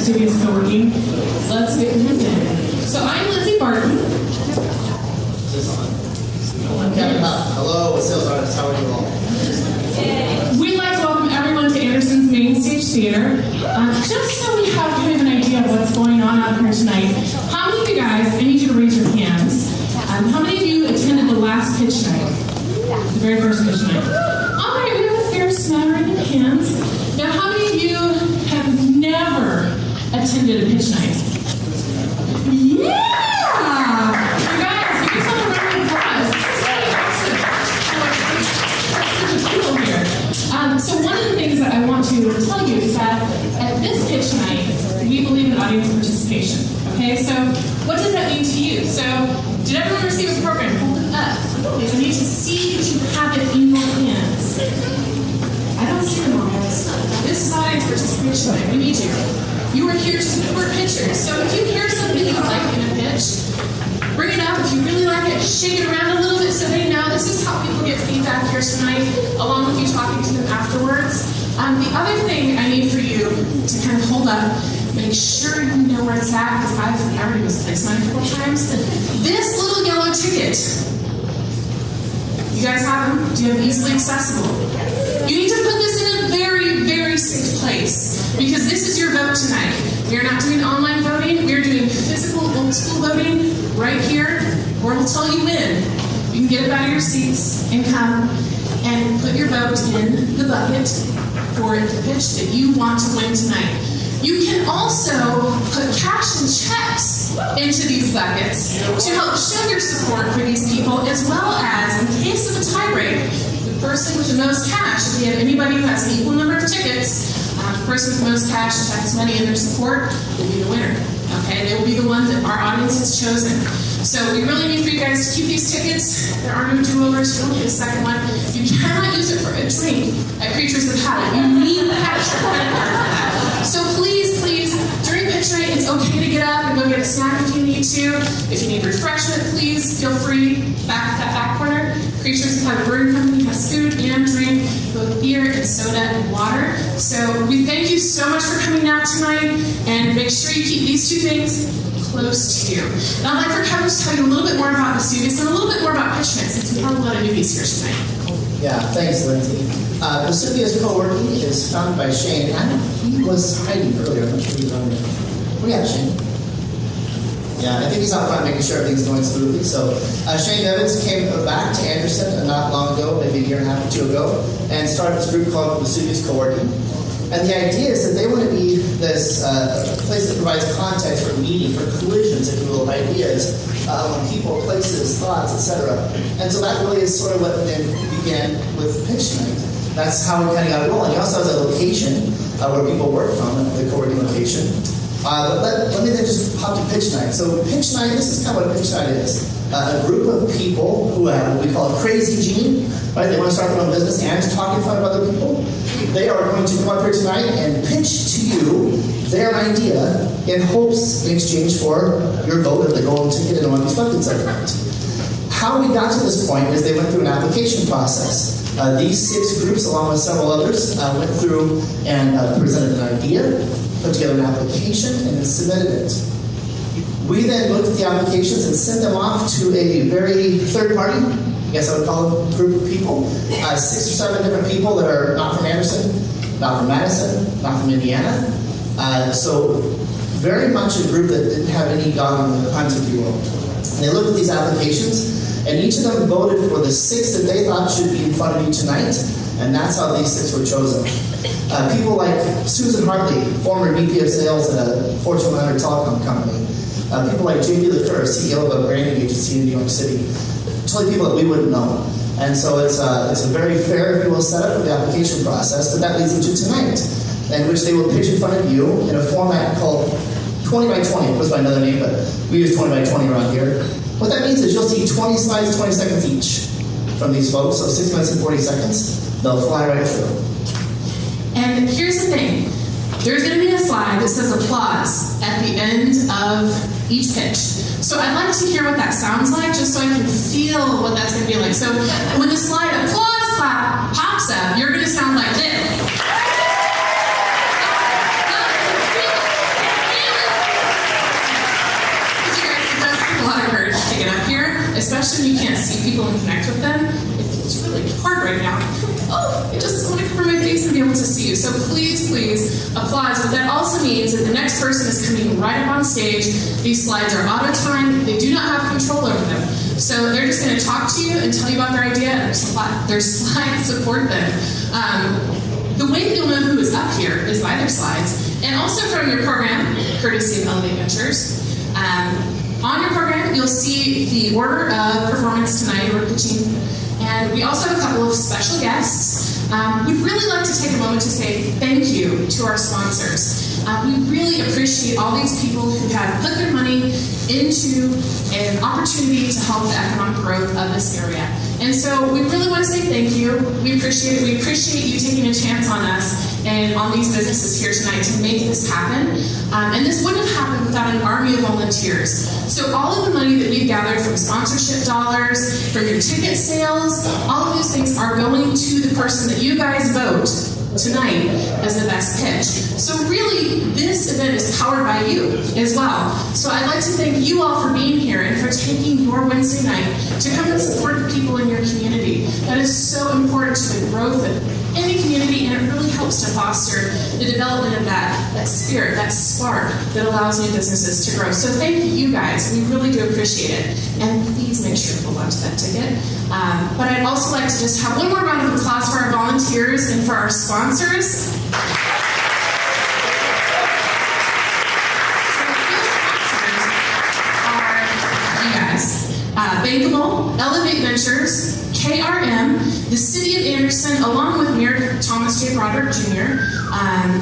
Vesuvius co-working. Let's get him in. So I'm Lindsay Barton. I'm Kevin Huff. Hello, sales artist. How are you all? We'd like to welcome everyone to Anderson's Main Stage Theater. Just so we have kind of an idea of what's going on out here tonight, how many of you guys, I need you to raise your hands, how many of you attended the last pitch night? The very first pitch night. All right, we have a fair smattering of hands. Now, how many of you have never attended a pitch night? Yeah! You guys, give yourself a round of applause. This is really awesome. People here. So one of the things that I want to tell you is that at this pitch night, we believe in audience participation. Okay, so what does that mean to you? So did everyone receive a program? Hold it up. I need to see that you have it in your hands. I don't see them all, guys. This is audience participation night. We need you. You are here to support pitchers. So if you hear something you like in a pitch, bring it up. If you really like it, shake it around a little bit so they know. This is how people get feedback here tonight, along with you talking to them afterwards. The other thing I need for you to kind of hold up, make sure you know where it's at, because I've already misplaced mine a couple times. This little yellow ticket. You guys have them? Do you have easily accessible? You need to put this in a very, very safe place, because this is your vote tonight. We are not doing online voting. We are doing physical, old school voting right here, where we'll tell you when. You can get up out of your seats and come and put your vote in the bucket for the pitch that you want to win tonight. You can also put cash and checks into these buckets to help show your support for these people, as well as, in case of a tie break, the person with the most cash, if you have anybody who has an equal number of tickets, the person with the most cash and checks money in their support will be the winner. Okay, they will be the one that our audience has chosen. So we really need for you guys to keep these tickets. There are no do-overs. You don't need a second one. You cannot use it for a drink at Creatures of Habit. You need to have your credit card for that. So please, during pitch night, it's okay to get up and go get a snack if you need to. If you need refreshment, please feel free. Back at that back corner, Creatures of Habit Brewing Company has food and drink, both beer and soda and water. So we thank you so much for coming out tonight, and make sure you keep these two things close to you. Now I'd like for Kevin to tell you a little bit more about Vesuvius and a little bit more about pitch night, since we have a lot of newbies here tonight. Yeah, thanks, Lindsay. Vesuvius co-working is founded by Shane. He was hiding earlier. I'm not sure he's on there. Oh yeah, Shane. Yeah, I think he's out front making sure everything's going smoothly. So Shane Evans came back to Anderson not long ago, maybe a year and a half or two ago, and started this group called Vesuvius Co-working. And the idea is that they want to be this place that provides context for meeting, for collisions, if you will, of ideas, people, places, thoughts, etc. And so that really is sort of what then began with pitch night. That's how we kind of got it rolling. He also has a location where people work from, the co-working location. But let me then just hop to pitch night. So pitch night, this is kind of what pitch night is. A group of people who have what we call a crazy gene, right? They want to start their own business and to talk in front of other people. They are going to come up here tonight and pitch to you their idea in hopes in exchange for your vote of the golden ticket and one of these buckets up front. How we got to this point is they went through an application process. These 6 groups, along with several others, went through and presented an idea, put together an application, and then submitted it. We then looked at the applications and sent them off to a very third party, I guess I would call them, group of people. 6 or 7 different people that are not from Anderson, not from Madison, not from Indiana. So very much a group that didn't have any dog in the hunt, if you will. And they looked at these applications, and each of them voted for the 6 that they thought should be in front of you tonight, and that's how these 6 were chosen. People like Susan Hartley, former VP of Sales at a Fortune 100 telecom company. People like J.B. LeCoeur, CEO of a branding agency in New York City. Totally people that we wouldn't know. And so it's a very fair, if you will, setup of the application process, but that leads them to tonight, in which they will pitch in front of you in a format called 20 by 20. It was by another name, but we use 20 by 20 around here. What that means is you'll see 20 slides, 20 seconds each from these folks, so 6 minutes and 40 seconds. They'll fly right through. And here's the thing. There's going to be a slide that says applause at the end of each pitch. So I'd like to hear what that sounds like, just so I can feel what that's going to be like. So when the slide applause clap pops up, you're going to sound like this. So please, please applaud. But that also means that the next person is coming right up on stage. These slides are auto-timed. They do not have control over them. So they're just going to talk to you and tell you about their idea, and their slides support them. The way you'll know who is up here is by their slides, and also from your program, courtesy of Elevate Ventures. On your program, you'll see the order of performance tonight we're pitching, and we also have a couple of special guests. We'd really like to take a moment to say thank you to our sponsors. We really appreciate all these people who have put their money into an opportunity to help the economic growth of this area. And so we really want to say thank you. We appreciate it. We appreciate you taking a chance on us and on these businesses here tonight to make this happen. And this wouldn't have happened without an army of volunteers. So all of the money that we've gathered from sponsorship dollars, from your ticket sales, all of those things are going to the person that you guys vote tonight as the best pitch. So really, this event is powered by you as well. So I'd like to thank you all for being here and for taking your Wednesday night to come and support the people in your community. That is so important to the growth of any community, and it really helps to foster the development of that spirit, that spark that allows new businesses to grow. So thank you guys. We really do appreciate it. And please make sure to hold on to that ticket. But I'd also like to just have one more round of applause for our volunteers and for our sponsors. Bankable, Elevate Ventures, KRM, the City of Anderson, along with Mayor Thomas J. Broderick Jr.,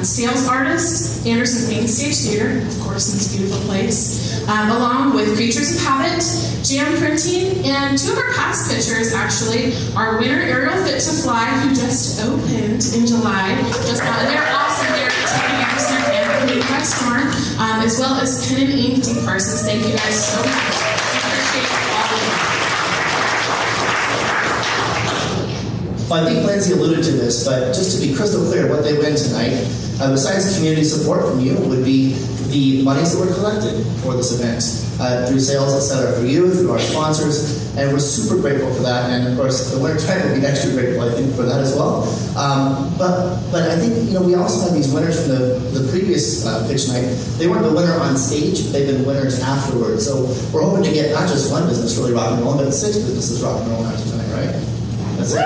sales artist, Anderson Main Stage Theater, of course, in this beautiful place, along with Creatures of Habit, Jam Printing, and two of our past pitchers, actually, our winner, Ariel Fit to Fly, who just opened in July. They're awesome. They're taking Anderson and Lead by Storm, as well as Pen and Ink, Deep Parsons. Thank you guys so much. Well, I think Lindsay alluded to this, but just to be crystal clear, what they win tonight, besides community support from you, would be the monies that were collected for this event through sales, etc., for you, through our sponsors, and we're super grateful for that. And of course, the winner tonight will be extra grateful, I think, for that as well. But I think we also have these winners from the previous pitch night. They weren't the winner on stage; they've been winners afterwards. So we're hoping to get not just one business really rock and roll, but 6 businesses rock and roll after tonight, right? That's it.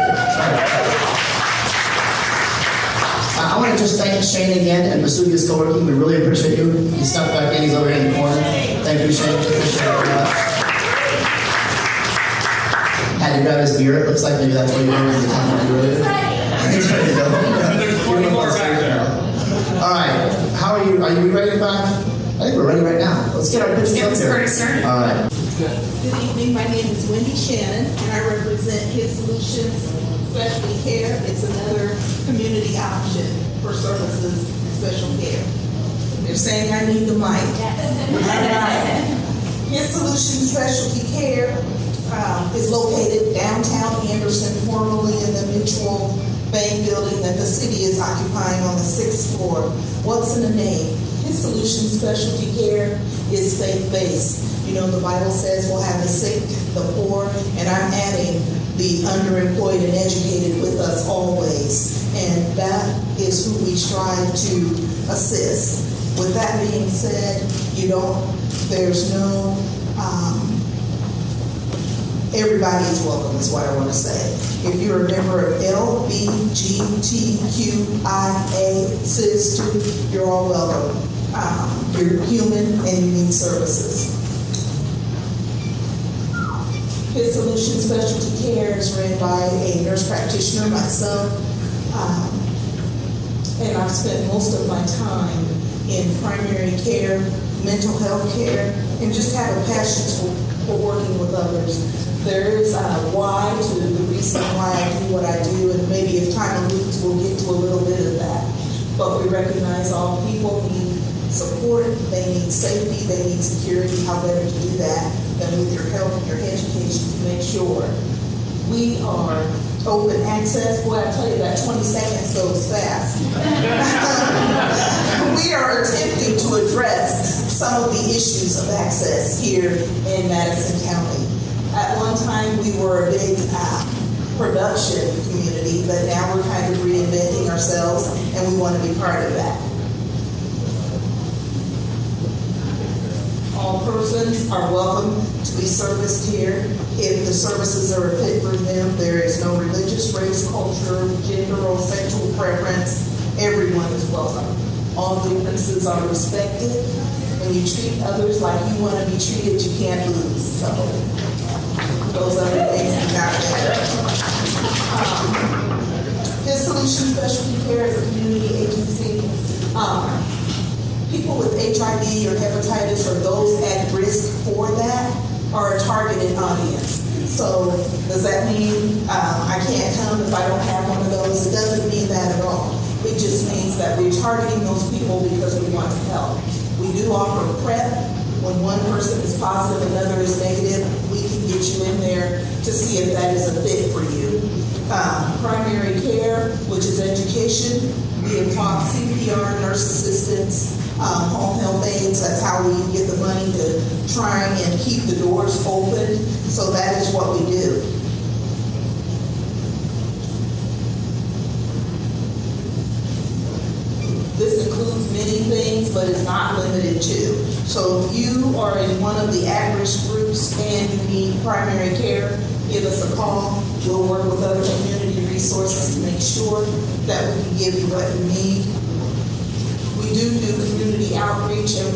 I want to just thank Shane again and Vesuvius Co-working. We really appreciate you. He stepped back in. He's over here in the corner. Thank you, Shane. Appreciate it very much. Had to grab his beer. It looks like maybe that's what you were when you talking earlier. He's ready to go. There's 20 more back there. All right. How are you? Are you ready back? I think we're ready right now. Let's get our pitches up here. All right. Good evening. My name is Wendy Shannon, and I represent His Solutions Specialty Care. It's another community option for services and special care. They're saying I need the mic. All right. His Solutions Specialty Care is located downtown Anderson, formerly in the Mutual Bank building that the city is occupying on the 6th floor. What's in the name? His Solutions Specialty Care is faith-based. The Bible says we'll have the sick, the poor, and I'm adding the underemployed and educated with us always. And that is who we strive to assist. With that being said, there's no, everybody is welcome is what I want to say. If you're a member of LBGTQIA, CIS2, you're all welcome. You're human and you need services. His Solution Specialty Care is ran by a nurse practitioner, myself, and I've spent most of my time in primary care, mental health care, and just have a passion for working with others. There is a why to the reason why I do what I do, and maybe if time allows, we'll get to a little bit of that. But we recognize all people need support, they need safety, they need security. How better to do that than with your help and your education to make sure. We are open access. Boy, I tell you, that 20 seconds goes fast. We are attempting to address some of the issues of access here in Madison County. At one time, we were a big production community, but now we're kind of reinventing ourselves, and and we want to be part of that. All persons are welcome to be serviced here. If the services are a fit for them, there is no religious, race, culture, gender, or sexual preference. Everyone is welcome. All differences are respected. When you treat others like you want to be treated, you can't lose. So those are the things we got there. His Solution Specialty Care is a community agency. People with HIV or hepatitis or those at risk for that are a targeted audience. So does that mean I can't come if I don't have one of those? It doesn't mean that at all. It just means that we're targeting those people because we want to help. We do offer PrEP. When one person is positive, another is negative, we can get you in there to see if that is a fit for you. Primary care, which is education. We have taught CPR, nurse assistants, home health aides. That's how we get the money to try and keep the doors open. So that is what we do. This includes many things, but it's not limited to. So if you are in one of the at-risk groups and you need primary care, give us a call. We'll work with other community resources to make sure that we can give you what you need. We do community outreach, and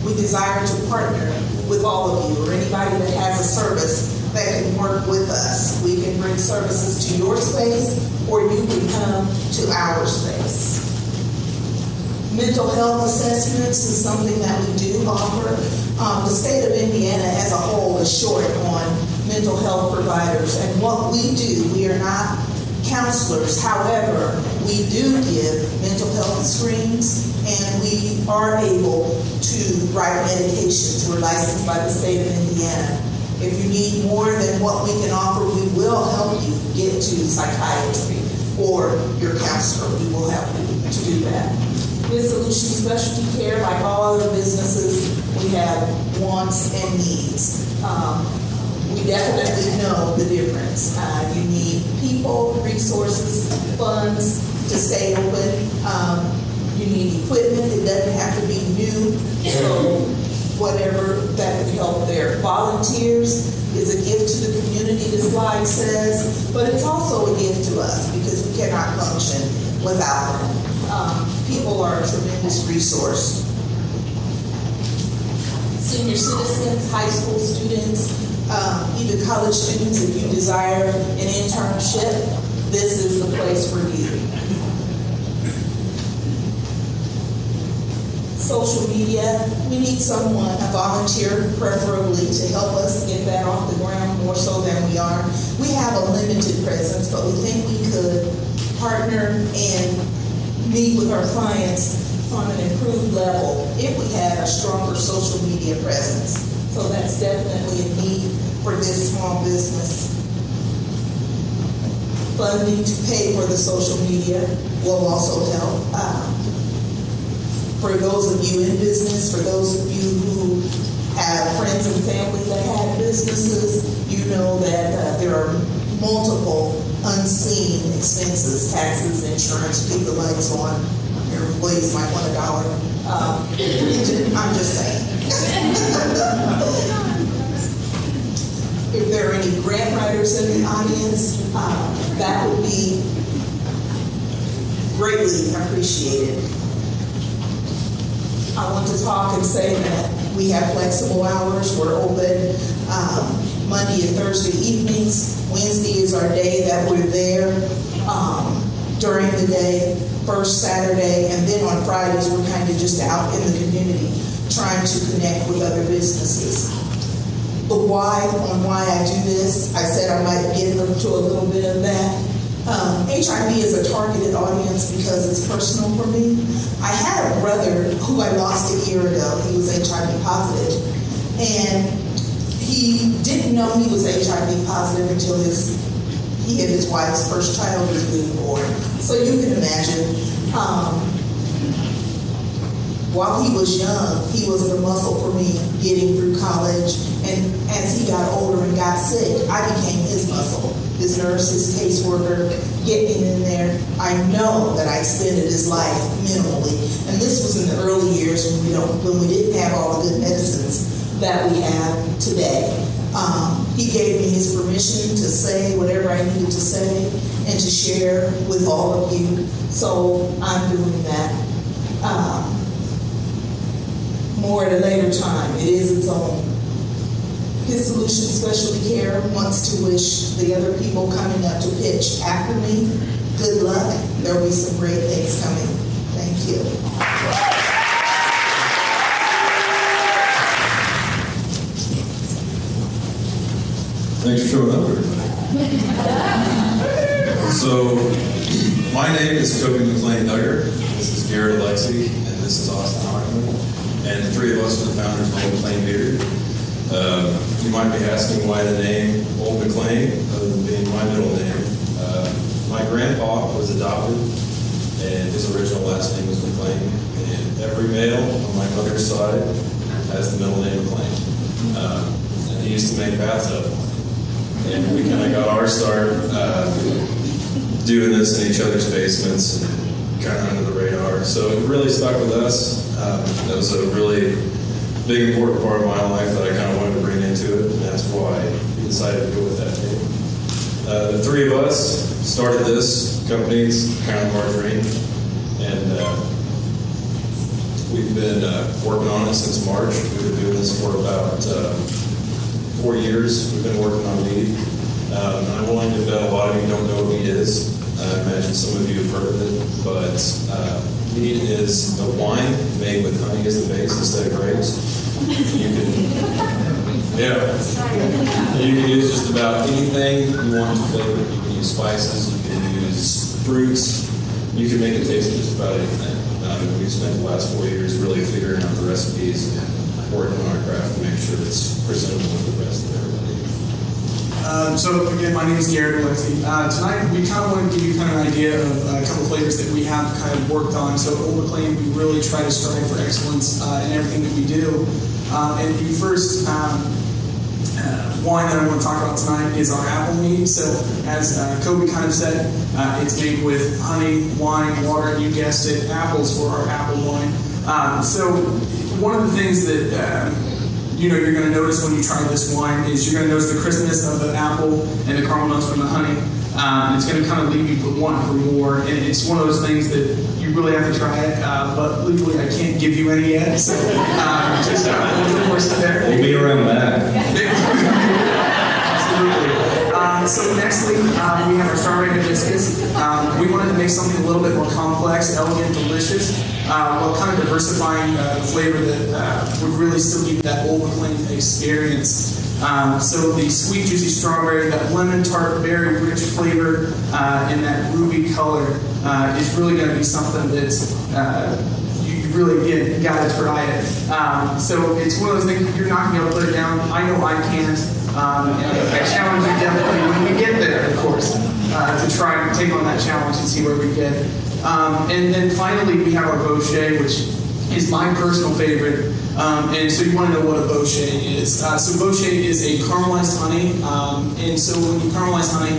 we desire to partner with all of you or anybody that has a service that can work with us. We can bring services to your space, or you can come to our space. Mental health assessments is something that we do offer. The state of Indiana as a whole is short on mental health providers, and what we do, we are not counselors. However, we do give mental health screens, and we are able to write medications. We're licensed by the state of Indiana. If you need more than what we can offer, we will help you get to psychiatry or your counselor. We will help you to do that. With Solution Specialty Care, like all other businesses, we have wants and needs. We definitely know the difference. You need people, resources, funds to stay open. You need equipment. It doesn't have to be new. So whatever that would help there. Volunteers is a gift to the community, the slide says, but it's also a gift to us because we cannot function without them. People are a tremendous resource. Senior citizens, high school students, even college students, if you desire an internship, this is the place for you. Social media, we need someone, a volunteer preferably, to help us get that off the ground more so than we are. We have a limited presence, but we think we could partner and meet with our clients on an improved level if we had a stronger social media presence. So that's definitely a need for this small business. Funding to pay for the social media will also help. For those of you in business, for those of you who have friends and family that have businesses, you know that there are multiple unseen expenses, taxes, insurance, keep the lights on. Your employees might want $1. I'm just saying. If there are any grant writers in the audience, that would be greatly appreciated. I want to talk and say that we have flexible hours. We're open Monday and Thursday evenings. Wednesday is our day that we're there during the day, first Saturday, and then on Fridays we're kind of just out in the community trying to connect with other businesses. The why on why I do this, I said I might get into a little bit of that. HIV is a targeted audience because it's personal for me. I had a brother who I lost a year ago. He was HIV positive, and he didn't know he was HIV positive until he and his wife's first child was being born. So you can imagine, while he was young, he was the muscle for me getting through college. And as he got older and got sick, I became his muscle. his nurse, his caseworker, getting in there. I know that I extended his life minimally. And this was in the early years when we didn't have all the good medicines that we have today. He gave me his permission to say whatever I needed to say and to share with all of you. So I'm doing that more at a later time. It is its own. His Solution Specialty Care wants to wish the other people coming up to pitch after me good luck. There will be some great things coming. Thank you. Thanks for showing up, everybody. So, my name is Kobe McLean-Duggar. This is Garrett Alexi, and this is Austin Hockman. And the three of us are the founders of Old McLean Beard. You might be asking why the name Old McLean, other than being my middle name. My grandpa was adopted, and his original last name was McLean. And every male on my mother's side has the middle name McLean. And he used to make bathtub. And we kind of got our start doing this in each other's basements and kind of under the radar. So it really stuck with us. That was a really big, important part of my life that I kind of wanted to bring into it, and that's why we decided to go with that name. The three of us started this company. It's kind of our dream, and we've been working on it since March. We've been doing this for about 4 years. We've been working on mead. I'm willing to bet a lot of you don't know what mead is. I imagine some of you have heard of it, but mead is a wine made with honey as the base instead of grapes. You can use just about anything you want to flavor it. You can use spices, you can use fruits, you can make it taste just about anything. We've spent the last 4 years really figuring out the recipes and working on our craft to make sure it's presentable to the rest of everybody. So again, my name is Garrett Alexi. Tonight we kind of want to give you kind of an idea of a couple of flavors that we have kind of worked on. So at Old McLean, we really try to strive for excellence in everything that we do. And the first wine that I want to talk about tonight is our apple mead. So as Kobe kind of said, it's made with honey, wine, water, and you guessed it, apples for our apple wine. So one of the things that you're going to notice when you try this wine is you're going to notice the crispness of the apple and the caramel notes from the honey. It's going to kind of leave you wanting for more, and it's one of those things that you really have to try it. But legally, I can't give you any yet, so just a little more there. We'll be around back. Absolutely. So nextly, we have our strawberry hibiscus. We wanted to make something a little bit more complex, elegant, delicious, while kind of diversifying the flavor that would really still give you that Old McLean experience. So the sweet, juicy strawberry, that lemon tart, very rich flavor, and that ruby color is really going to be something that you really, again, got to try it. So it's one of those things, you're not going to be able to put it down. I know I can't. And I challenge you definitely when we get there, of course, to try and take on that challenge and see where we get. And then finally, we have our Bochet, which is my personal favorite. And so you want to know what a Bochet is. So Bochet is a caramelized honey. And so when you caramelize honey,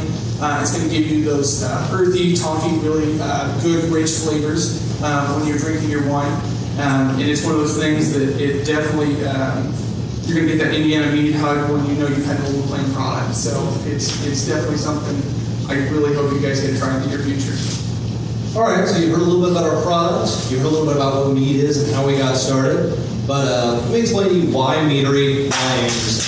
it's going to give you those earthy, toffee, really good, rich flavors when you're drinking your wine. And it's one of those things that it definitely... you're going to get that Indiana mead hug when you know you've had an Old McLean product. So it's definitely something I really hope you guys get to try in the near future. All right, so you heard a little bit about our product. You heard a little bit about what mead is and how we got started. But let me explain to you why meadery, why Anderson.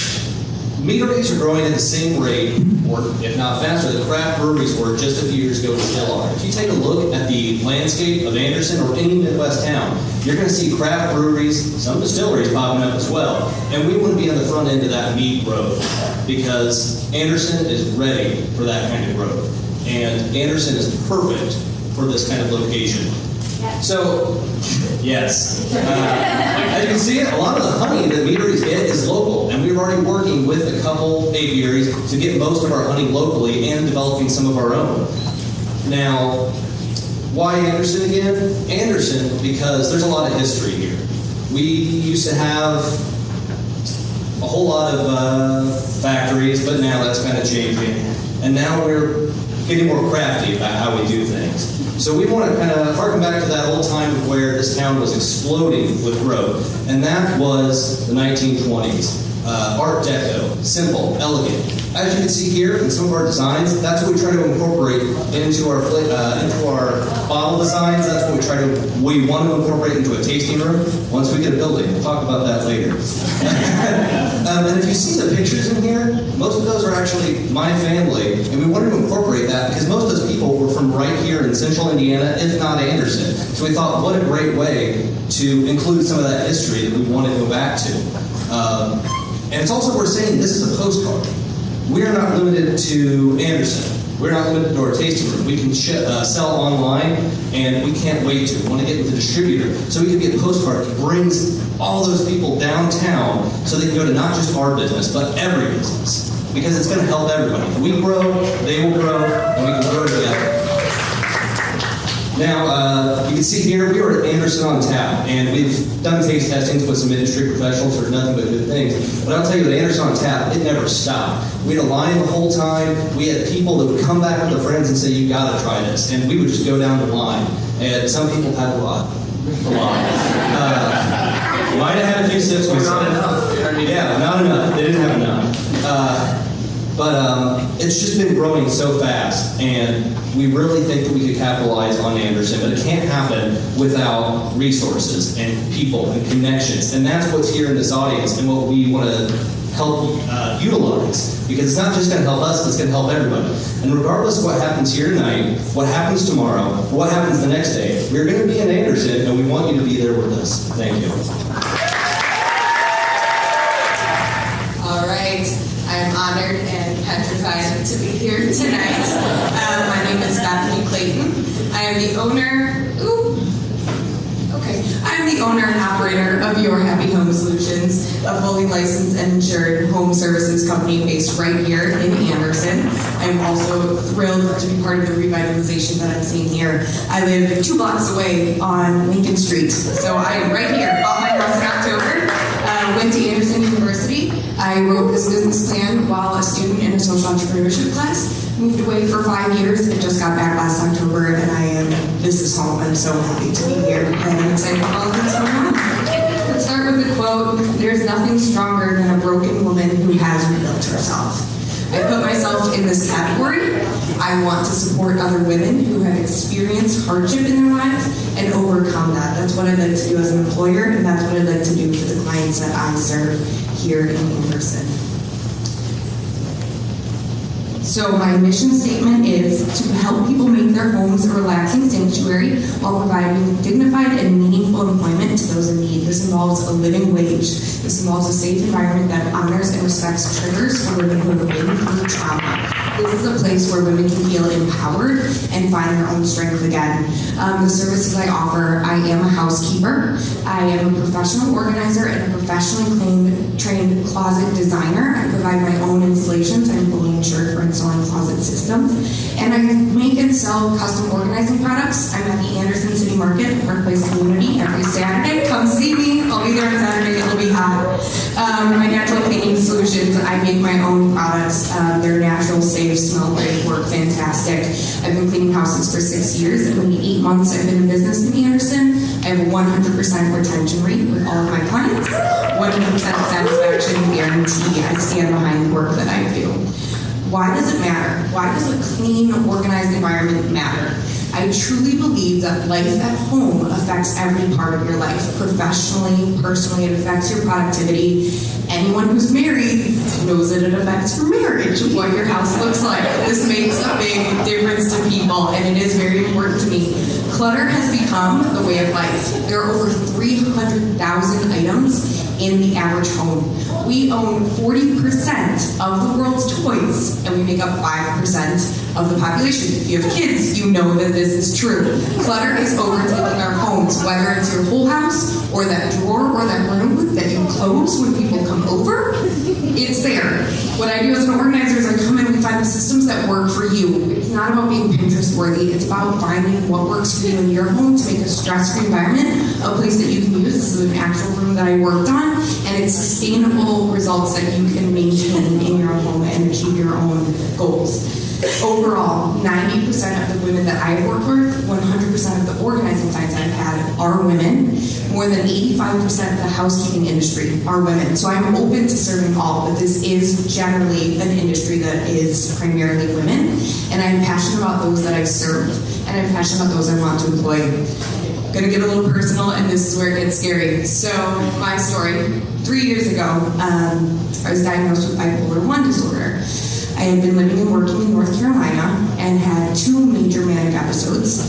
Meaderies are growing at the same rate, or if not faster, than craft breweries were just a few years ago to still are. If you take a look at the landscape of Anderson or any Midwest town, you're going to see craft breweries, some distilleries popping up as well. And we want to be on the front end of that mead growth because Anderson is ready for that kind of growth. And Anderson is perfect for this kind of location. So, yes. As you can see, a lot of the honey that meaderies get is local, and we're already working with a couple apiaries to get most of our honey locally and developing some of our own. Now, why Anderson again? Anderson, because there's a lot of history here. We used to have a whole lot of factories, but now that's kind of changing. and now we're getting more crafty about how we do things. So we want to kind of harken back to that old time where this town was exploding with growth, and that was the 1920s. Art Deco, simple, elegant. As you can see here in some of our designs, that's what we try to incorporate into our bottle designs. That's what we want to incorporate into a tasting room once we get a building. We'll talk about that later. And if you see the pictures in here, most of those are actually my family, and we wanted to incorporate that because most of those people were from right here in central Indiana, if not Anderson. So we thought, what a great way to include some of that history that we want to go back to. And it's also worth saying this is a postcard. We are not limited to Anderson. We're not limited to our tasting room. We can sell online, and we can't wait to. We want to get with the distributor so we can get a postcard that brings all those people downtown so they can go to not just our business, but every business. Because it's going to help everybody. If we grow, they will grow, and we can grow together. Now, you can see here, we were at Anderson on Tap, and we've done taste testings with some industry professionals for nothing but good things. But I'll tell you, at Anderson on Tap, it never stopped. We had a line the whole time. We had people that would come back with their friends and say, you gotta try this. And we would just go down the line. And some people had a lot. Might have had a few sips myself. Not enough. Yeah, not enough. They didn't have enough. But it's just been growing so fast, and we really think that we could capitalize on Anderson, but it can't happen without resources and people and connections. And that's what's here in this audience and what we want to help utilize. Because it's not just going to help us, it's going to help everybody. And regardless of what happens here tonight, what happens tomorrow, or what happens the next day, we're going to be in Anderson, and we want you to be there with us. Thank you. All right. I'm honored and petrified to be here tonight. My name is Bethany Clayton. I am the owner. I'm the owner and operator of Your Happy Home Solutions, a fully licensed and insured home services company based right here in Anderson. I'm also thrilled to be part of the revitalization that I'm seeing here. I live 2 blocks away on Lincoln Street, so I am right here. Bought my house in October. Went to Anderson University. I wrote this business plan while a student in a social entrepreneurship class. Moved away for 5 years and just got back last October, and this is home. I'm so happy to be here, and I'm excited for all of this going on. Let's start with a quote. There's nothing stronger than a broken woman who has rebuilt herself. I put myself in this category. I want to support other women who have experienced hardship in their lives and overcome that. That's what I'd like to do as an employer, and that's what I'd like to do for the clients that I serve here in Anderson. So my mission statement is to help people make their homes a relaxing sanctuary while providing dignified and meaningful employment to those in need. This involves a living wage. This involves a safe environment that honors and respects triggers for women who have been through trauma. This is a place where women can feel empowered and find their own strength again. The services I offer, I am a housekeeper. I am a professional organizer and a professionally trained closet designer. I provide my own installations. I'm fully insured for installing closet systems. And I make and sell custom organizing products. I'm at the Anderson City Market, Park Place Community, every Saturday. Come see me. I'll be there on Saturday. It'll be hot. My natural cleaning solutions, I make my own products. They're natural, safe, smell great, work fantastic. I've been cleaning houses for 6 years. In only 8 months I've been in business in Anderson. I have a 100% retention rate with all of my clients. 100% satisfaction guarantee. I stand behind the work that I do. Why does it matter? Why does a clean, organized environment matter? I truly believe that life at home affects every part of your life, professionally, personally. It affects your productivity. Anyone who's married knows that it affects your marriage, what your house looks like. This makes a big difference to people, and it is very important to me. Clutter has become the way of life. There are over 300,000 items in the average home. We own 40% of the world's toys, and we make up 5% of the population. If you have kids, you know that this is true. Clutter is overtaking our homes, whether it's your whole house or that drawer or that room that you close when people come over. It's there. What I do as an organizer is I come in and we find the systems that work for you. It's not about being Pinterest worthy. It's about finding what works for you in your home to make a stress-free environment, a place that you can use. This is an actual room that I worked on, and it's sustainable results that you can maintain in your home and achieve your own goals. Overall, 90% of the women that I've worked with, 100% of the organizing clients I've had are women. More than 85% of the housekeeping industry are women. So I'm open to serving all, but this is generally an industry that is primarily women. And I'm passionate about those that I serve, and I'm passionate about those I want to employ. Gonna get a little personal, and this is where it gets scary. So my story, 3 years ago, I was diagnosed with bipolar 1 disorder. I had been living and working in North Carolina and had 2 major manic episodes.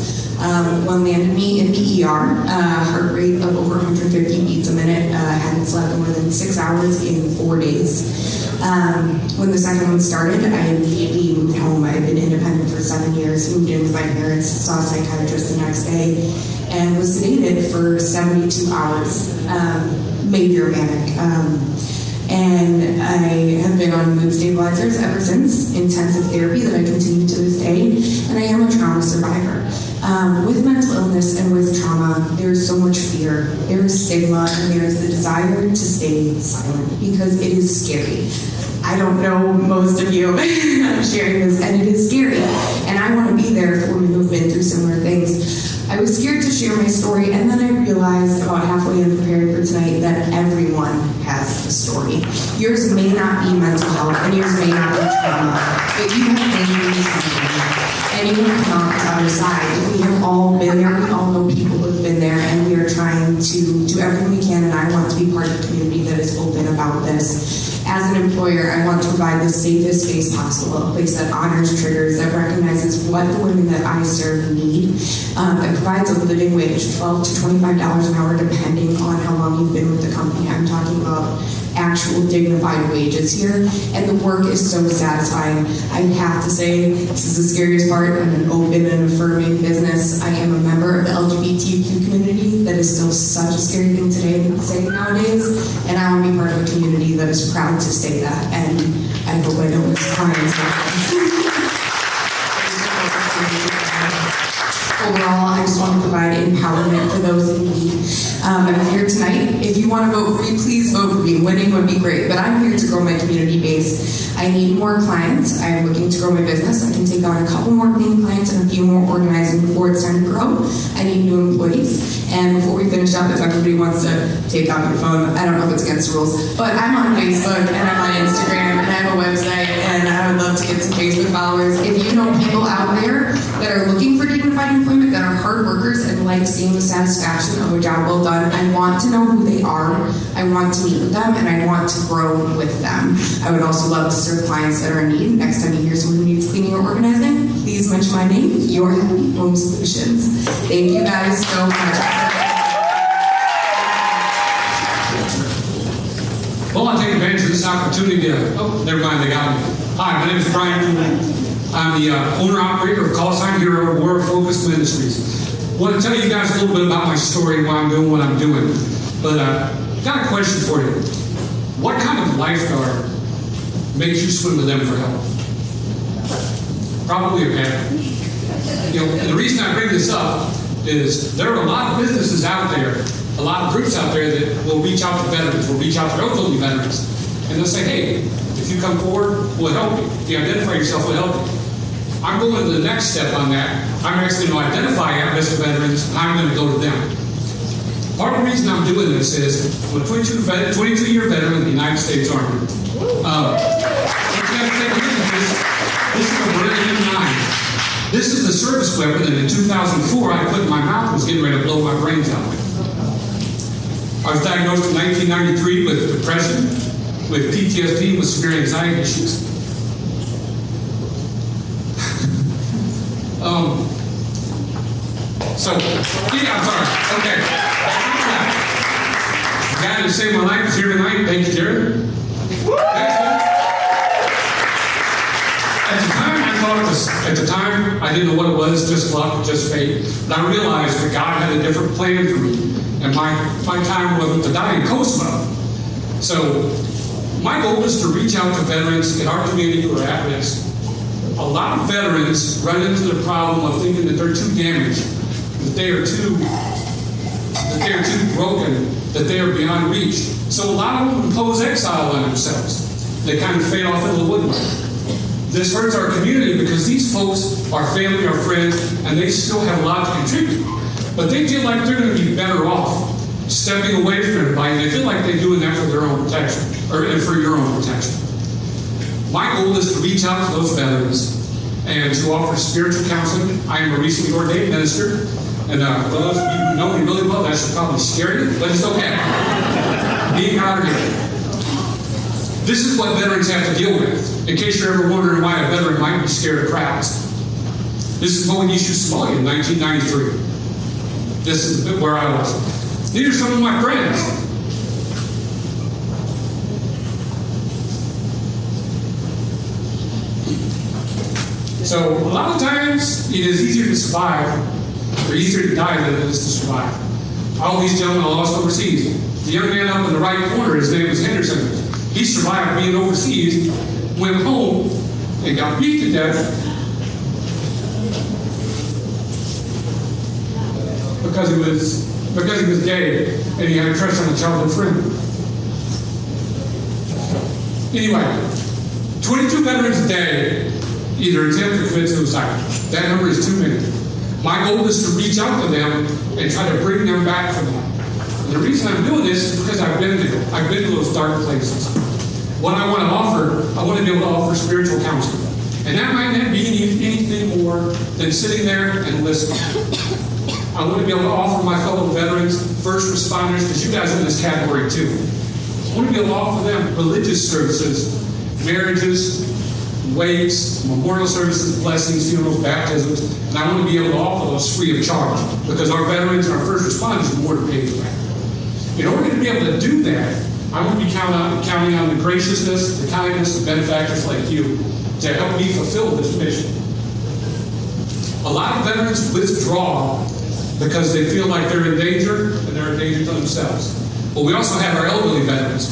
One landed me in the ER, heart rate of over 150 beats a minute, hadn't slept more than 6 hours in 4 days. When the second one started, I immediately moved home. I had been independent for 7 years, moved in with my parents, saw a psychiatrist the next day, and was sedated for 72 hours, major manic. And I have been on mood stabilizers ever since, intensive therapy that I continue to this day, and I am a trauma survivor. With mental illness and with trauma, there's so much fear, there's stigma, and there's the desire to stay silent because it is scary. I don't know most of you, I'm sharing this, and it is scary. And I want to be there for women who've been through similar things. I was scared to share my story, and then I realized about halfway in preparing for tonight that everyone has a story. Yours may not be mental health, and yours may not be trauma, but you have been through something. And you have come out the other side. We have all been there. We all know people who have been there, and we are trying to do everything we can, and I want to be part of a community that is open about this. As an employer, I want to provide the safest space possible, a place that honors triggers, that recognizes what the women that I serve need, that provides a living wage, $12 to $25 an hour, depending on how long you've been with the company. I'm talking about actual dignified wages here, and the work is so satisfying. I have to say, this is the scariest part. I'm an open and affirming business. I am a member of the LGBTQ community. That is still such a scary thing today to say nowadays, and I want to be part of a community that is proud to say that, and I hope I don't miss clients. Overall, I just want to provide empowerment for those in need. I'm here tonight. If you want to vote for me, please vote for me. Winning would be great, but I'm here to grow my community base. I need more clients. I'm looking to grow my business. I can take on a couple more cleaning clients and a few more organizing before it's time to grow. I need new employees. And before we finish up, if everybody wants to take out your phone, I don't know if it's against the rules, but I'm on Facebook and I'm on Instagram and I have a website and I would love to get some Facebook followers. If you know people out there that are looking for dignified employment, that are hard workers and like seeing the satisfaction of a job well done, I want to know who they are. I want to meet with them and I want to grow with them. I would also love to serve clients that are in need. Next time you hear someone who needs cleaning or organizing, please mention my name, Your Happy Home Solutions. Thank you guys so much. Well, I'll take advantage of this opportunity to, never mind, they got me. Hi, my name is Brian Cooley. I'm the owner-operator of Call Sign Hero World Focused Ministries. I want to tell you guys a little bit about my story and why I'm doing what I'm doing. But got a question for you. What kind of lifeguard makes you swim to them for help? Probably a cat. And the reason I bring this up is there are a lot of businesses out there, a lot of groups out there that will reach out to veterans, will reach out to elderly veterans, and they'll say, hey, if you come forward, we'll help you. If you identify yourself, we'll help you. I'm going to the next step on that. I'm actually going to identify at-risk veterans, and I'm going to go to them. Part of the reason I'm doing this is I'm a 22-year veteran of the United States Army. What you got to take a look at this is a Beretta M9. This is the service weapon that in 2004 I put in my mouth and was getting ready to blow my brains out. I was diagnosed in 1993 with depression, with PTSD, with severe anxiety issues. I'm sorry. Okay. The guy that saved my life is here tonight. Thank you, Jared. At the time, I didn't know what it was, just luck, just fate. But I realized that God had a different plan for me. And my time wasn't to die in Kosovo. So my goal is to reach out to veterans in our community who are at risk. A lot of veterans run into the problem of thinking that they're too damaged, that they are too broken, that they are beyond reach. So a lot of them impose exile on themselves. They kind of fade off into the woodwork. This hurts our community because these folks are family, are friends, and they still have a lot to contribute. But they feel like they're going to be better off stepping away from everybody. They feel like they're doing that for their own protection, or for your own protection. My goal is to reach out to those veterans and to offer spiritual counseling. I am a recently ordained minister, and for those of you who know me really well, that should probably scare you, but it's okay. Being out here. This is what veterans have to deal with. In case you're ever wondering why a veteran might be scared of crowds. This is what we used to Somalia in 1993. This is where I was. These are some of my friends. So a lot of times it is easier to survive, or easier to die than it is to survive. All these gentlemen I lost overseas. The young man up in the right corner, his name was Henderson. He survived being overseas, went home, and got beat to death because he was gay and he had a crush on a childhood friend. Anyway, 22 veterans a day either attempt or commit suicide. That number is too many. My goal is to reach out to them and try to bring them back from that. And the reason I'm doing this is because I've been there. I've been to those dark places. What I want to offer, I want to be able to offer spiritual counseling. And that might not be anything more than sitting there and listening. I want to be able to offer my fellow veterans, first responders, because you guys are in this category too. I want to be able to offer them religious services, marriages, wakes, memorial services, blessings, funerals, baptisms, and I want to be able to offer those free of charge because our veterans and our first responders are more to pay for that. In order to be able to do that, I want to be counting on the graciousness, the kindness of benefactors like you to help me fulfill this mission. A lot of veterans withdraw because they feel like they're in danger and they're in danger to themselves. But we also have our elderly veterans.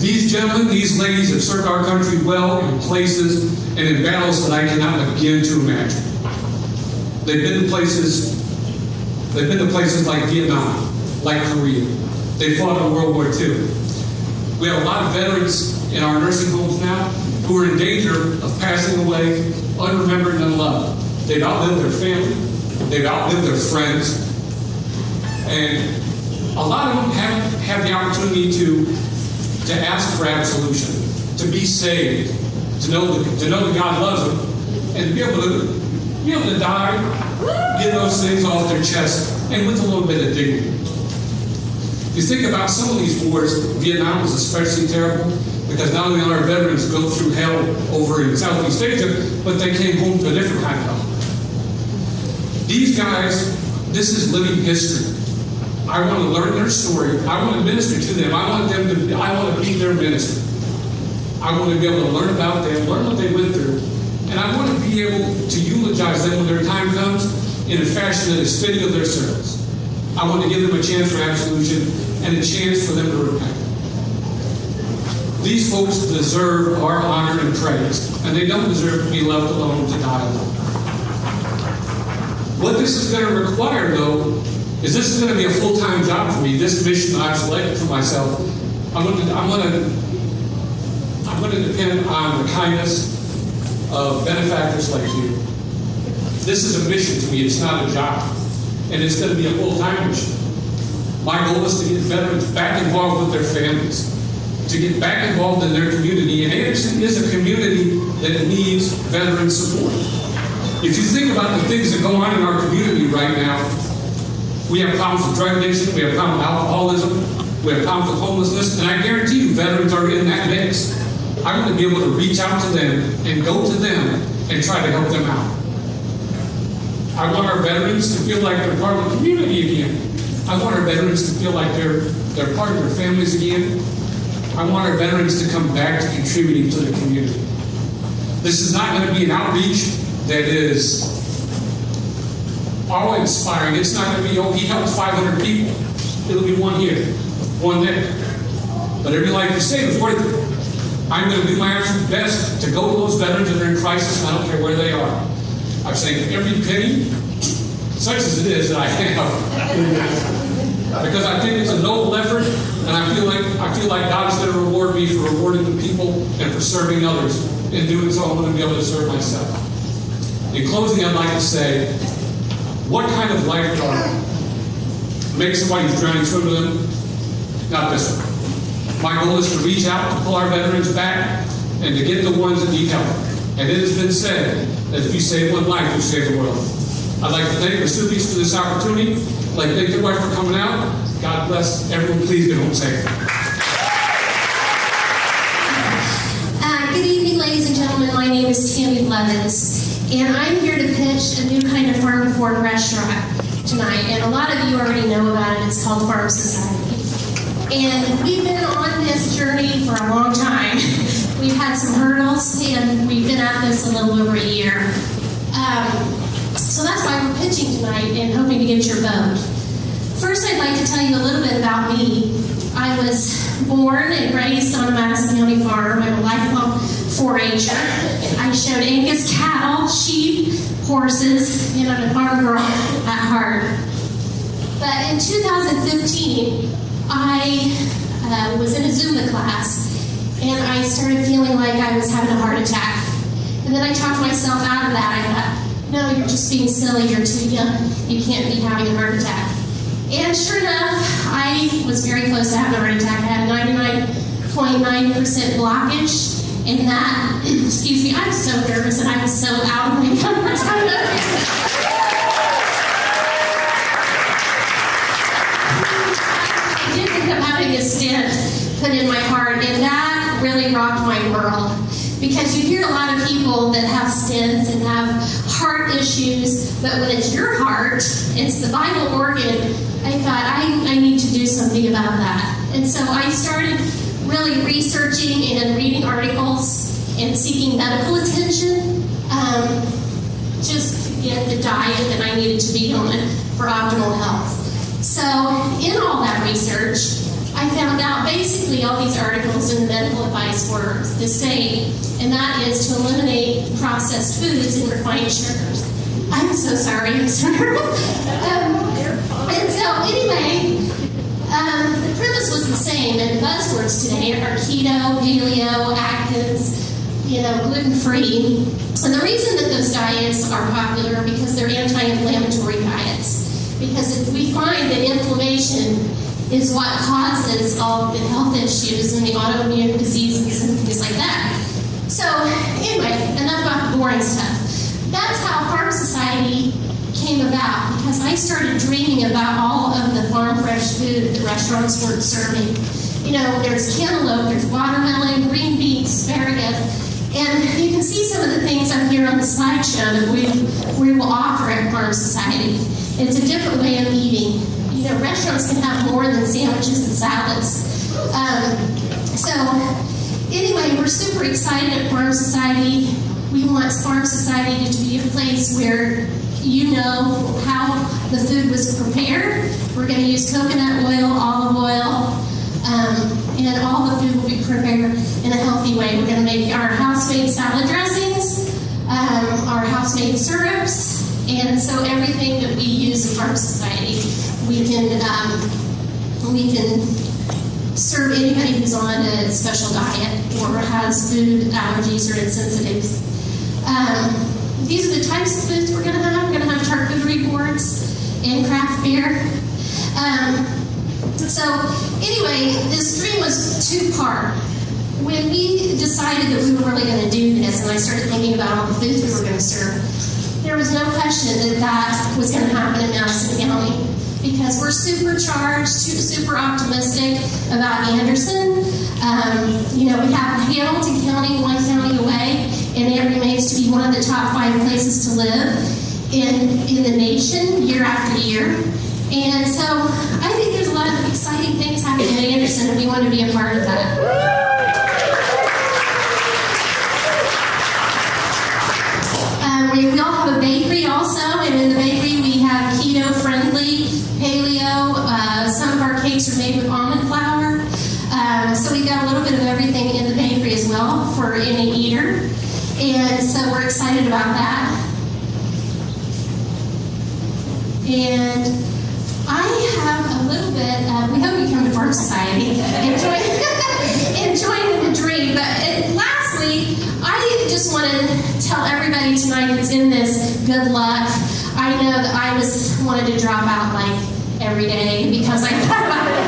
These gentlemen, these ladies have served our country well in places and in battles that I cannot begin to imagine. They've been to places like Vietnam, like Korea. They fought in World War II. We have a lot of veterans in our nursing homes now who are in danger of passing away unremembered and unloved. They've outlived their family. They've outlived their friends. And a lot of them haven't had the opportunity to ask for absolution, to be saved, to know that God loves them, and to be able to die, get those things off their chest, and with a little bit of dignity. You think about some of these wars, Vietnam was especially terrible, because not only did our veterans go through hell over in Southeast Asia, but they came home to a different kind of hell. These guys, this is living history. I want to learn their story. I want to minister to them. I want to be their minister. I want to be able to learn about them, learn what they went through, and I want to be able to eulogize them when their time comes in a fashion that is fitting of their service. I want to give them a chance for absolution and a chance for them to repent. These folks deserve our honor and praise, and they don't deserve to be left alone to die alone. What this is going to require, though, is this is going to be a full-time job for me. This mission that I've selected for myself, I'm going to depend on the kindness of benefactors like you. This is a mission to me. It's not a job. And it's going to be a full-time mission. My goal is to get veterans back involved with their families, to get back involved in their community. And Anderson is a community that needs veteran support. If you think about the things that go on in our community right now, we have problems with drug addiction, we have problems with alcoholism, we have problems with homelessness, and I guarantee you veterans are in that mix. I want to be able to reach out to them and go to them and try to help them out. I want our veterans to feel like they're part of the community again. I want our veterans to feel like they're part of their families again. I want our veterans to come back to contributing to the community. This is not going to be an outreach that is awe-inspiring. It's not going to be, he helped 500 people. It'll be one here, one there. But every life you save is worth it. I'm going to do my absolute best to go to those veterans that are in crisis, and I don't care where they are. I've saved every penny, such as it is, that I have. Because I think it's a noble effort, and I feel like God is going to reward me for rewarding the people and for serving others in doing so, I'm going to be able to serve myself. In closing, I'd like to say, what kind of lifeguard makes somebody who's drowning swim to them? Not this one. My goal is to reach out, to pull our veterans back, and to get the ones that need help. And it has been said that if you save one life, you save the world. I'd like to thank Vesuvius for this opportunity. I'd like to thank your wife for coming out. God bless everyone. Please get home safe. Good evening, ladies and gentlemen. My name is Tammy Levins, and I'm here to pitch a new kind of farm-to-fork restaurant tonight. And a lot of you already know about it. It's called Farm Society. And we've been on this journey for a long time. We've had some hurdles, and we've been at this a little over a year. So that's why we're pitching tonight and hoping to get your vote. First, I'd like to tell you a little bit about me. I was born and raised on a Madison County farm. I'm a lifelong 4-H'er. I showed Angus cattle, sheep, horses, and I'm a farm girl at heart. But in 2015, I was in a Zumba class, and I started feeling like I was having a heart attack. And then I talked myself out of that. I thought, no, you're just being silly. You're too young. You can't be having a heart attack. And sure enough, I was very close to having a heart attack. I had 99.9% blockage. And that, excuse me, I'm so nervous and I was so out of my comfort zone. I did end up having a stent put in my heart, and that really rocked my world. Because you hear a lot of people that have stents and have heart issues, but when it's your heart, it's the vital organ. I thought, I need to do something about that. And so I started really researching and reading articles and seeking medical attention just to get the diet that I needed to be on for optimal health. So in all that research, I found out basically all these articles and medical advice were the same, and that is to eliminate processed foods and refined sugars. I'm so sorry, I'm so nervous. And so anyway, the premise was the same, and buzzwords today are keto, paleo, Atkins, gluten-free. And the reason that those diets are popular because they're anti-inflammatory diets. Because if we find that inflammation is what causes all the health issues and the autoimmune diseases and things like that. So anyway, enough about the boring stuff. That's how Farm Society came about, because I started dreaming about all of the farm fresh food that restaurants weren't serving. There's cantaloupe, there's watermelon, green beans, asparagus, and you can see some of the things up here on the slideshow that we will offer at Farm Society. It's a different way of eating. Restaurants can have more than sandwiches and salads. So anyway, we're super excited at Farm Society. We want Farm Society to be a place where you know how the food was prepared. We're going to use coconut oil, olive oil, and all the food will be prepared in a healthy way. We're going to make our house-made salad dressings, our house-made syrups, and so everything that we use in Farm Society, we can serve anybody who's on a special diet or has food allergies or insensitives. These are the types of foods we're going to have. We're going to have charcuterie boards and craft beer. So anyway, this dream was two-part. When we decided that we were really going to do this, and I started thinking about all the foods we were going to serve, there was no question that that was going to happen in Madison County, because we're supercharged, super optimistic about Anderson. We have Hamilton County, one county away, and it remains to be one of the top 5 places to live in the nation year after year. And so I think there's a lot of exciting things happening in Anderson, and we want to be a part of that. We all have a bakery also, and in the bakery we have keto-friendly, paleo. Some of our cakes are made with almond flour. So we've got a little bit of everything in the bakery as well for any eater. And so we're excited about that. And I have a little bit, we hope you come to Farm Society, enjoy the dream. But lastly, I just want to tell everybody tonight that's in this good luck. I know that I wanted to drop out like every day because I thought about it.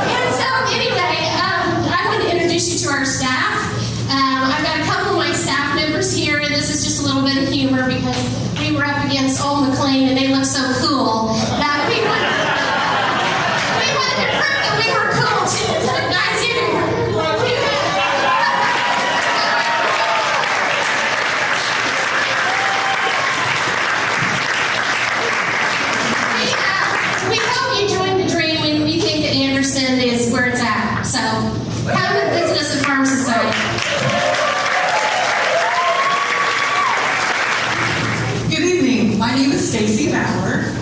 And so anyway, I want to introduce you to our staff. I've got a couple of my staff members here, and this is just a little bit of humor because we were up against Old McLean and they look so cool that we wanted to prove that we were cool too. So guys, we hope you join the dream when we think that Anderson is where it's at. So come and visit us at Farm Society. Good evening. My name is Stacy Bauer.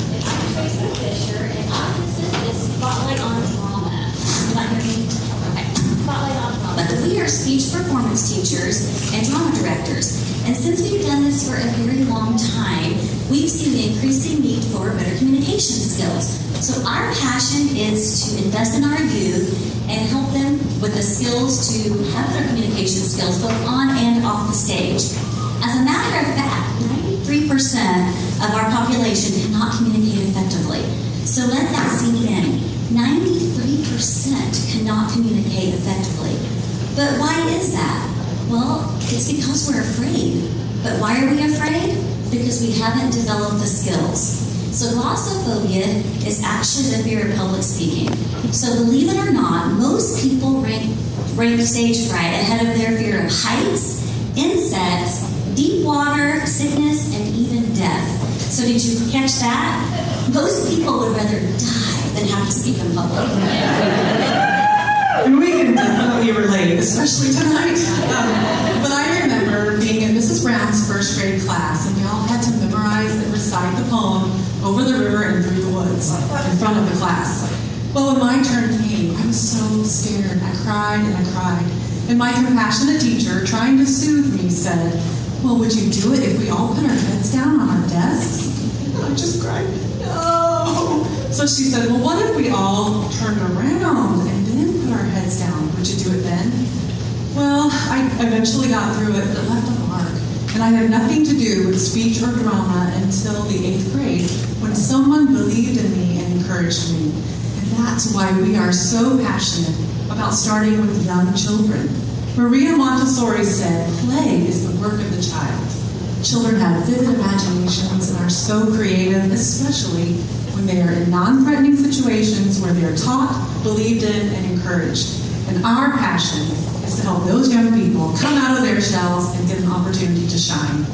Tracy Fisher, and our business is Spotlight on Drama. Okay. Spotlight on Drama. We are speech performance teachers and drama directors. And since we've done this for a very long time, we've seen the increasing need for better communication skills. So our passion is to invest in our youth and help them with the skills to have better communication skills both on and off the stage. As a matter of fact, 93% of our population cannot communicate effectively. So let that sink in. 93% cannot communicate effectively. But why is that? Well, it's because we're afraid. But why are we afraid? Because we haven't developed the skills. So glossophobia is actually the fear of public speaking. So believe it or not, most people rank stage fright ahead of their fear of heights, insects, deep water, sickness, and even death. So did you catch that? Most people would rather die than have to speak in public. And we can definitely relate, especially tonight. But I remember being in Mrs. Brown's first grade class, and we all had to memorize and recite the poem Over the River and Through the Woods in front of the class. Well, when my turn came, I was so scared. I cried and I cried. And my compassionate teacher, trying to soothe me, said, well, would you do it if we all put our heads down on our desks? And I just cried, no. So she said, well, what if we all turned around and then put our heads down? Would you do it then? Well, I eventually got through it, but left a mark. And I had nothing to do with speech or drama until the 8th grade, when someone believed in me and encouraged me. And that's why we are so passionate about starting with young children. Maria Montessori said, play is the work of the child. Children have vivid imaginations and are so creative, especially when they are in non-threatening situations where they are taught, believed in, and encouraged. And our passion is to help those young people come out of their shells and get an opportunity to shine.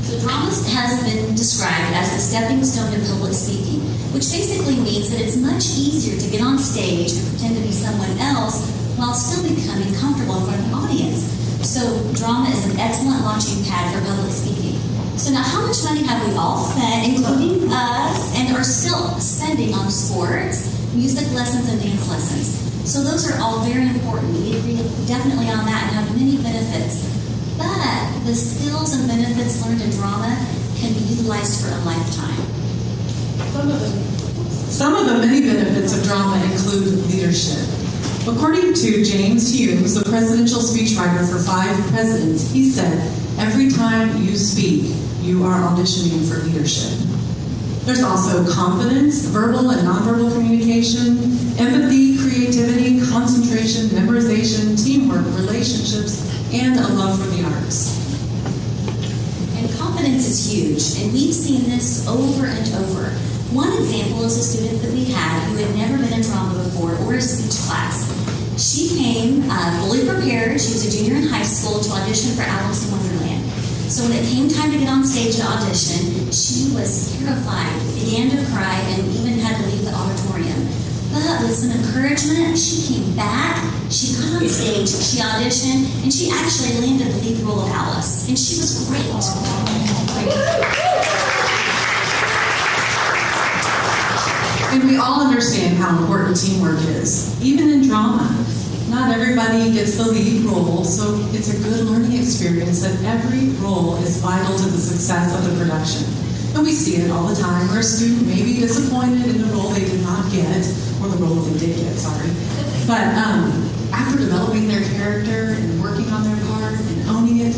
So drama has been described as the stepping stone to public speaking, which basically means that it's much easier to get on stage and pretend to be someone else while still becoming comfortable in front of an audience. So drama is an excellent launching pad for public speaking. So now how much money have we all spent, including us, and are still spending on sports, music lessons, and dance lessons? So those are all very important. We agree definitely on that and have many benefits. But the skills and benefits learned in drama can be utilized for a lifetime. Some of the many benefits of drama include leadership. According to James Humes, the presidential speechwriter for 5 presidents, he said, every time you speak, you are auditioning for leadership. There's also confidence, verbal and nonverbal communication, empathy, creativity, concentration, memorization, teamwork, relationships, and a love for the arts. And confidence is huge, and we've seen this over and over. One example is a student that we had who had never been in drama before or a speech class. She came fully prepared. She was a junior in high school to audition for Alice in Wonderland. So when it came time to get on stage to audition, she was terrified, began to cry, and even had to leave the auditorium. But with some encouragement, she came back, she got on stage, she auditioned, and she actually landed the lead role of Alice. And she was great. And we all understand how important teamwork is, even in drama. Not everybody gets the lead role, so it's a good learning experience that every role is vital to the success of the production. And we see it all the time where a student may be disappointed in the role they did not get, or the role they did get, sorry. But after developing their character and working on their part and owning it,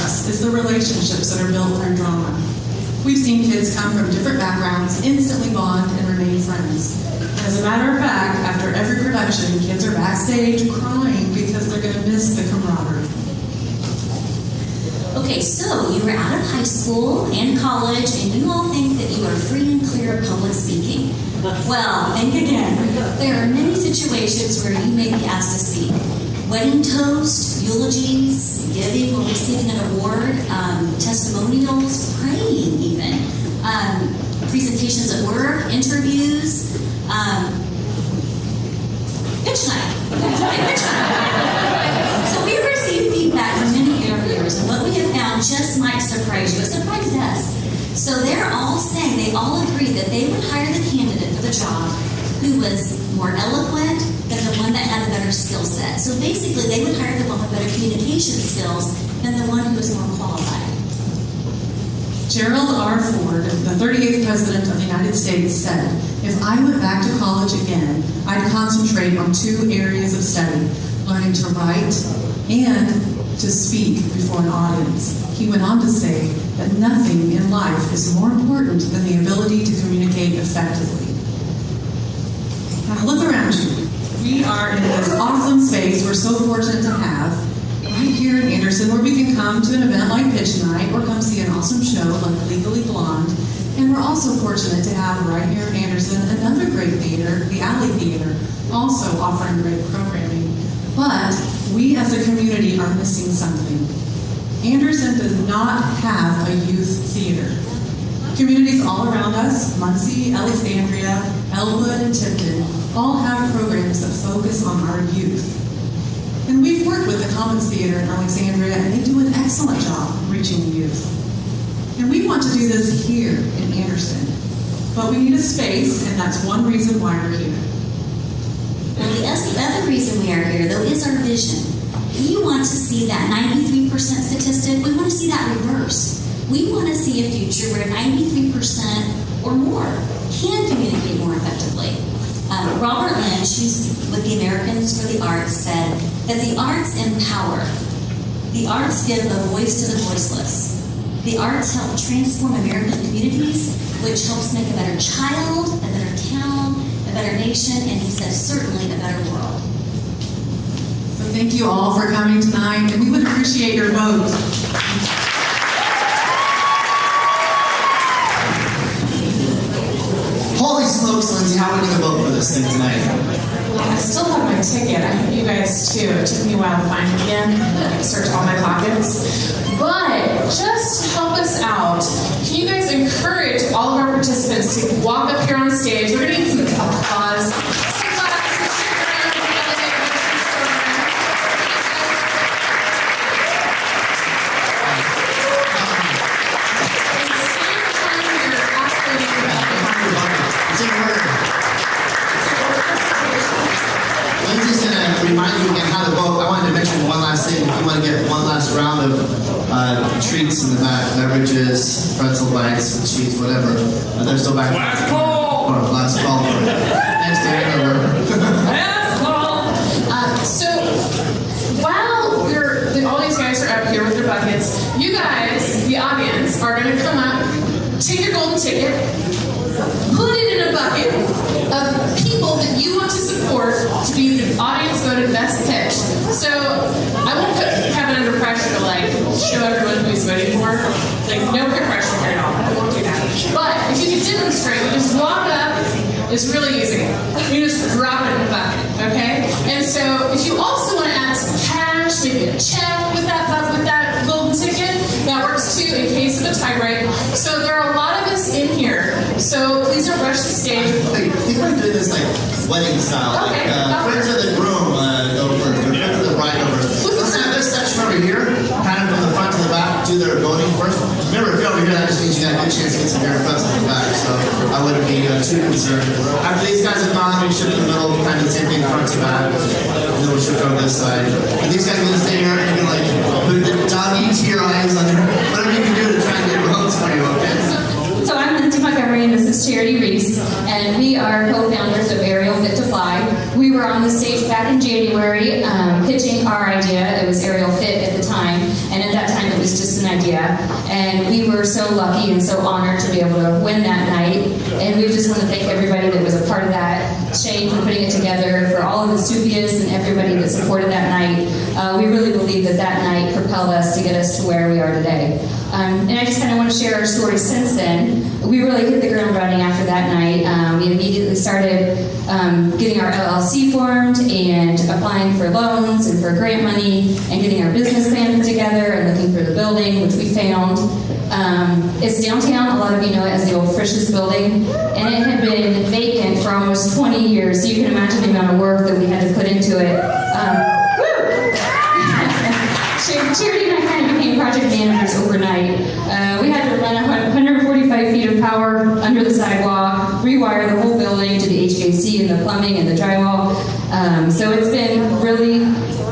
us is the relationships that are built through drama. We've seen kids come from different backgrounds, instantly bond, and remain friends. As a matter of fact, after every production, kids are backstage crying because they're going to miss the camaraderie. Okay, so you are out of high school and college, and you all think that you are free and clear of public speaking. Well, think again. There are many situations where you may be asked to speak. Wedding toast, eulogies, giving or receiving an award, testimonials, praying even, presentations at work, interviews, pitch night. Pitch night. So we've received feedback from many interviewers, and what we have found just might surprise you. It surprised us. So they're all saying, they all agree that they would hire the candidate for the job who was more eloquent than the one that had a better skill set. So basically, they would hire the one with better communication skills than the one who was more qualified. Gerald R. Ford, the 38th President of the United States, said, "If I went back to college again, I'd concentrate on 2 areas of study, learning to write and to speak before an audience." He went on to say that nothing in life is more important than the ability to communicate effectively. Now look around you. We are in this awesome space we're so fortunate to have right here in Anderson, where we can come to an event like Pitch Night or come see an awesome show like Legally Blonde. And we're also fortunate to have right here in Anderson another great theater, the Alley Theater, also offering great programming. But we as a community are missing something. Anderson does not have a youth theater. Communities all around us, Muncie, Alexandria, Elwood, and Tipton, all have programs that focus on our youth. And we've worked with the Commons Theater in Alexandria, and they do an excellent job reaching the youth. And we want to do this here in Anderson. But we need a space, and that's one reason why we're here. Well, the other reason we are here, though, is our vision. We want to see that 93% statistic. We want to see that reversed. We want to see a future where 93% or more can communicate more effectively. Robert Lynch, who's with the Americans for the Arts, said that the arts empower. The arts give a voice to the voiceless. The arts help transform American communities, which helps make a better child, a better town, a better nation, and he says certainly a better world. So thank you all for coming tonight, and we would appreciate your vote. Holy smokes, Lindsay, how are we going to vote for this thing tonight? I still have my ticket. I hope you guys too. It took me a while to find it again. I searched all my pockets. But just to help us out, can you guys encourage all of our participants to walk up here on stage? We're going to need some applause. Lindsay's going to remind you again how to vote. I wanted to mention one last thing. If you want to get one last round of treats in the back, beverages, pretzel bites, cheese, whatever, they're still back. Last call! Or last call. Thanks, Dan. Last call! So while all these guys are up here with their buckets, you guys, the audience, are going to come up, take your golden ticket, put it in a bucket of people that you want to support to be the audience voted best pitch. So I won't put Kevin under pressure to show everyone who he's voting for. No peer pressure here at all. I won't do that. But if you can demonstrate, you just walk up. It's really easy. You just drop it in the bucket, okay? And so if you also want to add some cash, maybe a check with that golden ticket, that works too in case of a tie break. So there are a lot of us in here. So please don't rush the stage. I think we're doing this wedding style. Okay. Friends of the groom go first, or friends of the bride go first. Let's have this section over here, kind of from the front to the back, do their voting first. Remember, if you're over here, that just means you got a good chance to get some beer in front of the back, so I wouldn't be too concerned. After these guys are gone, we shift in the middle, kind of the same thing front to back, and then we'll shift over this side. And these guys are going to stay here and be put the doggy tear eyes on there, whatever you can do to try and get votes for you, okay? So I'm Lindsay Montgomery and this is Charity Reese, and we are co-founders of Aerial Fit to Fly. We were on the stage back in January pitching our idea. It was Aerial Fit at the time, and at that time it was just were so lucky and so honored to be able to win that night. And we just want to thank everybody that was a part of that, Shane for putting it together, for all of the Vesuvius and everybody that supported that night. We really believe that that night propelled us to get us to where we are today. And I just kind of want to share our story since then. We really hit the ground running after that night. We immediately started getting our LLC formed and applying for loans and for grant money and getting our business plan put together and looking for the building, which we found. It's downtown. A lot of you know it as the old Frisch's building. And it had been vacant for almost 20 years. So you can imagine the amount of work that we had to put into it. Charity and I kind of became project managers overnight. We had to run 145 feet of power under the sidewalk, rewire the whole building to the HVAC and the plumbing and the drywall. So it's been really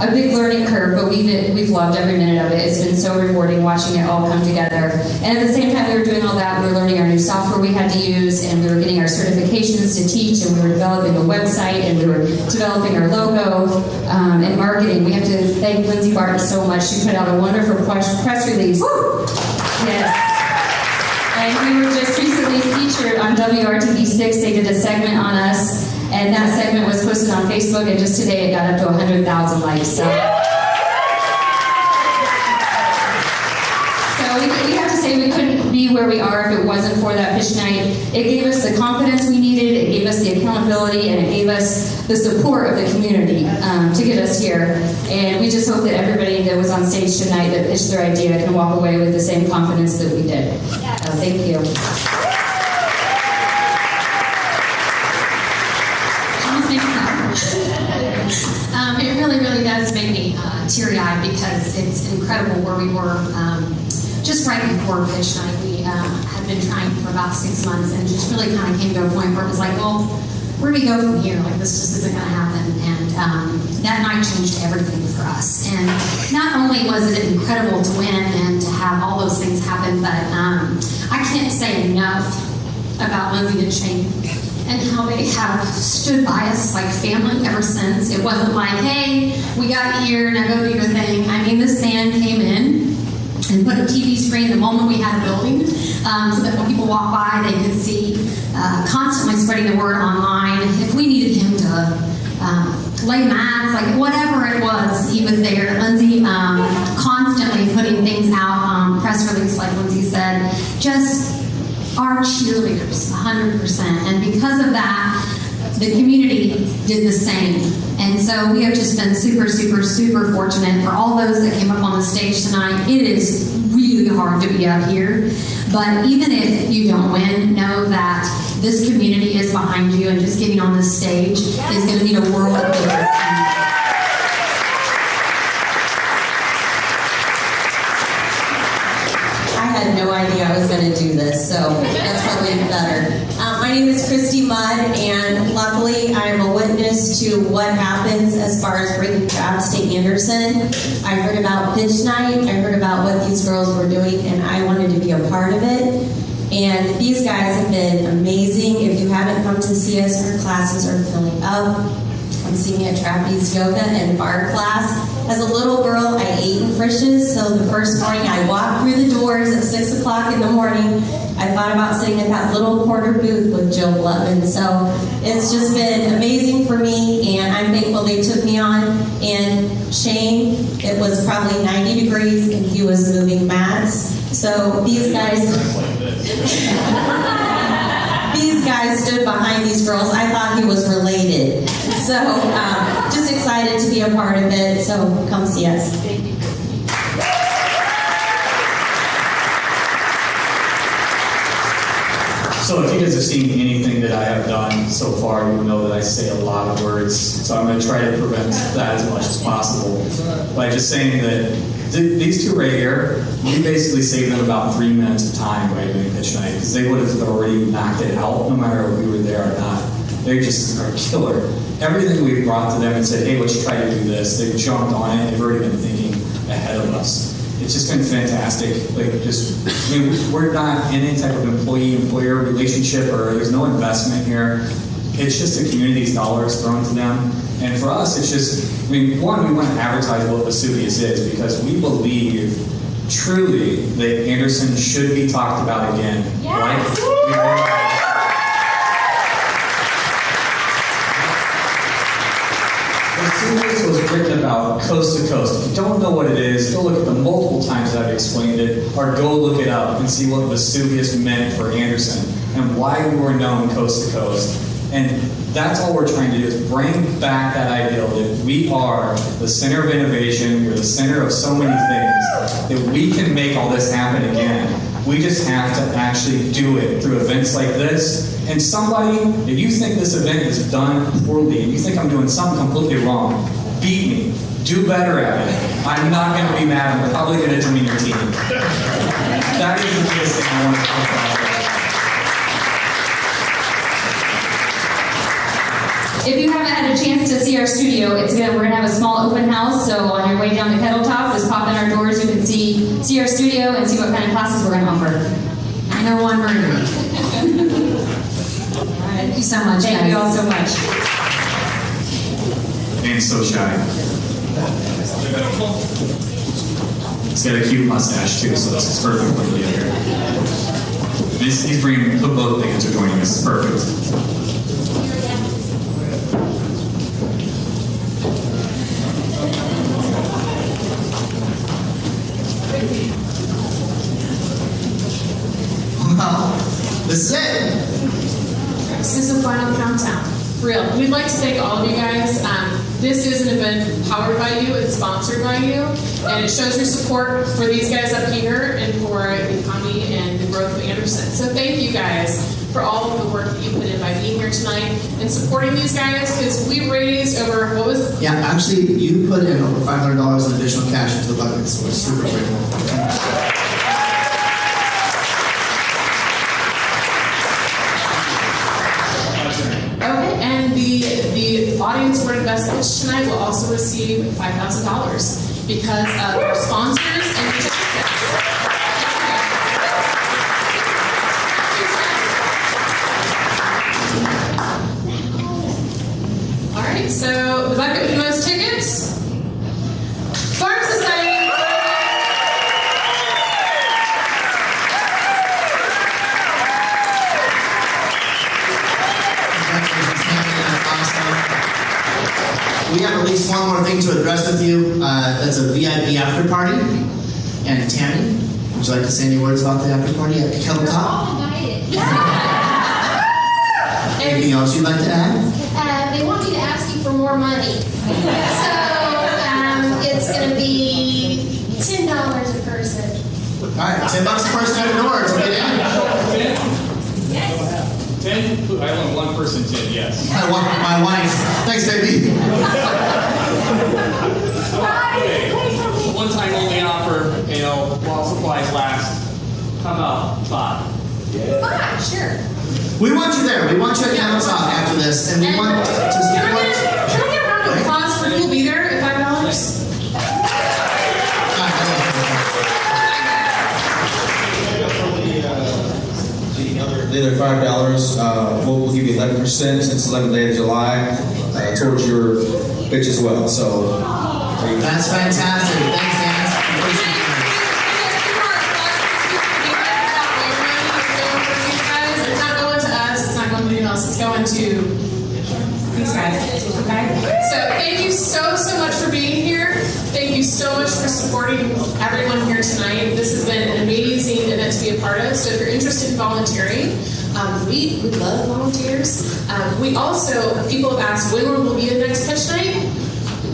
a big learning curve, but we've loved every minute of it. It's been so rewarding watching it all come together. And at the same time we were doing all that, we were learning our new software we had to use, and we were getting our certifications to teach, and we were developing a website, and we were developing our logo and marketing. We have to thank Lindsay Barton so much. She put out a wonderful press release. Woo! Yes. And we were just recently featured on WRTV6. They did a segment on us, and that segment was posted on Facebook, and just today it got up to 100,000 likes. So we have to say we couldn't be where we are if it wasn't for that fish night. It gave us the confidence we needed, it gave us the accountability, and it gave us the support of the community to get us here. And we just hope that everybody that was on stage tonight that pitched their idea can walk away with the same confidence that we did. Thank you. It really, really does make me teary-eyed because it's incredible where we were just right before pitch night. We had been trying for about 6 months and just really kind of came to a point where it was like, well, where do we go from here? Like, this just isn't going to happen. And that night changed everything for us. And not only was it incredible to win and to have all those things happen, but I can't say enough about Lindsay and Shane and how they have stood by us like family ever since. It wasn't like, hey, we got you here, now go do your thing. I mean, this man came in and put a TV screen the moment we had a building so that when people walk by, they could see, constantly spreading the word online. If we needed him to lay mats, like whatever it was, he was there. Lindsay constantly putting things out, press release, like Lindsay said, just our cheerleaders, 100%. And because of that, the community did the same. And so we have just been super, super, super fortunate. For all those that came up on the stage tonight, it is really hard to be up here. But even if you don't win, know that this community is behind you, and just getting on this stage is going to mean a world of difference. I had no idea I was going to do this, so that's probably better. My name is Christy Mudd, and luckily I'm a witness to what happens as far as bringing jobs to Anderson. I heard about pitch night, I heard about what these girls were doing, and I wanted to be a part of it. And these guys have been amazing. If you haven't come to see us, our classes are filling up. Come see me at trapeze yoga and bar class. As a little girl, I ate in Frisch's, so the first morning I walked through the doors at 6 o'clock in the morning, I thought about sitting at that little corner booth with Joe Blevin. So it's just been amazing for me, and I'm thankful they took me on. And Shane, it was probably 90 degrees, and he was moving mats. So these guys stood behind these girls. I thought he was related. So just excited to be a part of it. So come see us. So if you guys have seen anything that I have done so far, you will know that I say a lot of words. So I'm going to try to prevent that as much as possible by just saying that these two right here, we basically saved them about 3 minutes of time by doing pitch night, because they would have already knocked it out no matter if we were there or not. They just are killer. Everything we've brought to them and said, hey, let's try to do this, they've jumped on it. They've already been thinking ahead of us. It's just been fantastic. We're not in any type of employee-employer relationship, or there's no investment here. It's just the community's dollars thrown to them. And for us, it's just, one, we want to advertise what Vesuvius is, because we believe truly that Anderson should be talked about again. Yes. Vesuvius was written about coast to coast. If you don't know what it is, go look at the multiple times that I've explained it, or go look it up and see what Vesuvius meant for Anderson and why we were known coast to coast. And that's all we're trying to do is bring back that ideal that we are the center of innovation, we're the center of so many things, that we can make all this happen again. We just have to actually do it through events like this. And somebody, if you think this event is done poorly, and you think I'm doing something completely wrong, beat me. Do better at it. I'm not going to be mad. I'm probably going to join your team. That is the biggest thing I want to talk about. If you haven't had a chance to see our studio, we're gonna have a small open house. So on your way down to Kettle Top, just pop in our doors. You can see our studio and see what kind of classes we're gonna offer. And they're one room. Thank you so much. Thank you all so much. And so shy. He's got a cute mustache too, so this is perfect for the other. He's bringing both things are joining us. Perfect. Well, this is it. This is the final countdown. For real. We'd like to thank all of you guys. This is an event powered by you and sponsored by you, and it shows your support for these guys up here and for the economy and the growth of Anderson. So thank you guys for all of the work that you put in by being here tonight and supporting these guys, because we raised over, what was? Yeah, actually, you put in over $500 in additional cash into the bucket, so we're super grateful. Okay, and the audience award investment tonight will also receive $5,000 because of our sponsors and participants. All right, so the bucket with the most tickets, Farm Society. We have at least one more thing to address with you. That's a VIP after party. And Tammy, would you like to say any words about the after party at Kettle Top? Anything else you'd like to add? They want me to ask you for more money. So it's going to be $10 a person. All right, $10 a person at the door to get in. 10? I want one person 10, yes. I want my wife. Thanks, baby. One time only offer, while supplies last. How about 5? 5, sure. We want you there. We want you at Kettle Top after this. And we want to Can I support. get a round of applause for who will be there at $5? The other $5, we'll give you 11% since 11th day of July towards your pitch as well. So that's fantastic. Thanks, guys. It's not going to us. It's not going to anyone else. It's going to these guys. Okay. So thank you so much for being here. Thank you so much for supporting everyone here tonight. This has been an amazing event to be a part of. So if you're interested in volunteering, we love volunteers. We also, people have asked, when will be the next pitch night?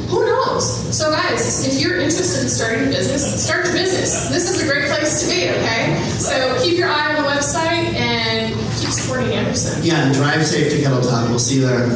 Who knows? So guys, if you're interested in starting a business, start your business. This is a great place to be, okay? So keep your eye on the website and keep supporting Anderson. Yeah, and drive safe to Kettle Top. We'll see you there.